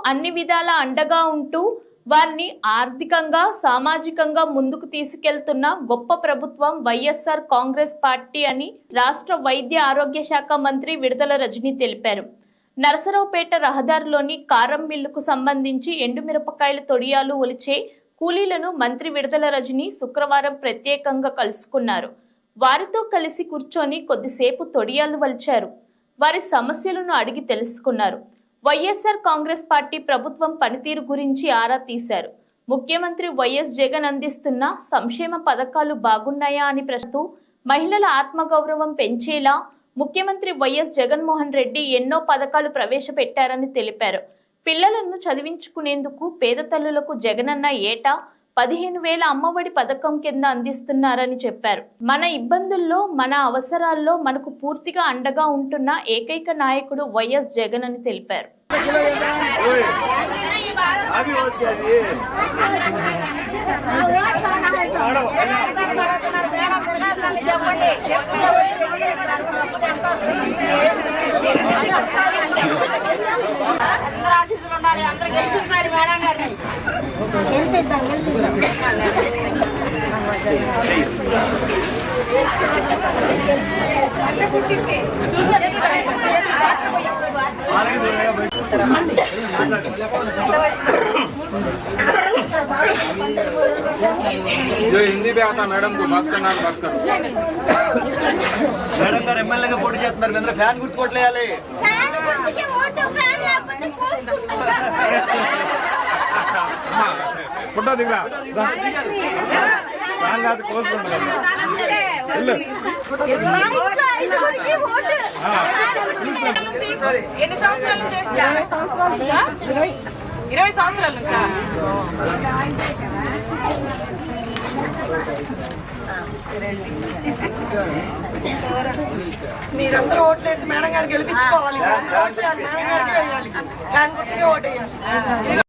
అన్ని విధాల అండగా ఉంటూ వారిని ఆర్థికంగా సామాజికంగా ముందుకు తీసుకెళ్తున్న గొప్ప ప్రభుత్వం వైఎస్ఆర్ కాంగ్రెస్ పార్టీ అని రాష్ట్ర వైద్య ఆరోగ్య శాఖ మంత్రి విడుదల రజని తెలిపారు. నరసరావుపేట రహదారిలోని కారం మిల్లుకు సంబంధించి ఎండుమిరపకాయల తొడియాలు ఒలిచే కూలీలను మంత్రి విడుదల రజని శుక్రవారం ప్రత్యేకంగా కలుసుకున్నారు. వారితో కలిసి కూర్చొని కొద్దిసేపు తొడియాలు వలిచారు. వారి సమస్యలను అడిగి తెలుసుకున్నారు. వైఎస్ఆర్ కాంగ్రెస్ పార్టీ ప్రభుత్వం పనితీరు గురించి ఆరా తీశారు. ముఖ్యమంత్రి వైఎస్ జగన్ అందిస్తున్న సంక్షేమ పథకాలు బాగున్నాయా అని ప్రశ్నిస్తూ మహిళల ఆత్మగౌరవం పెంచేలా ముఖ్యమంత్రి వైఎస్ జగన్మోహన్ రెడ్డి ఎన్నో పథకాలు ప్రవేశపెట్టారని తెలిపారు. పిల్లలను చదివించుకునేందుకు పేద తల్లులకు జగనన్న ఏటా 15,000 అమ్మఒడి పథకం కింద అందిస్తున్నారని చెప్పారు. మన ఇబ్బందుల్లో మన అవసరాల్లో మనకు పూర్తిగా అండగా ఉంటున్న ఏకైక నాయకుడు వైఎస్ జగన్ అని తెలిపారు. जो हिंदी पे आता मैडम को बात करना बात कर मैडम गाరు ఎమ్మెల్యేగా పోటీ చేస్తున్నారు. మీరు ఫ్యాన్ గుర్తుకోట్లేయాలి. ఫ్యాన్ గుర్తుకే ఓటు, ఫ్యాన్ లేకపోతే కోసుకుంటారు. ఫోటో దిగరా. ఫ్యాన్ కాదు కోసుకుంటారు. ఎన్ని సంవత్సరాల నుంచి చేస్తారు? 20 సంవత్సరాల నుంచి. మీరందరూ ఓట్లేసి మేడం గారికి గెలిపించుకోవాలి. మేడం గారికి వేయాలి. ఓటు వేయాలి.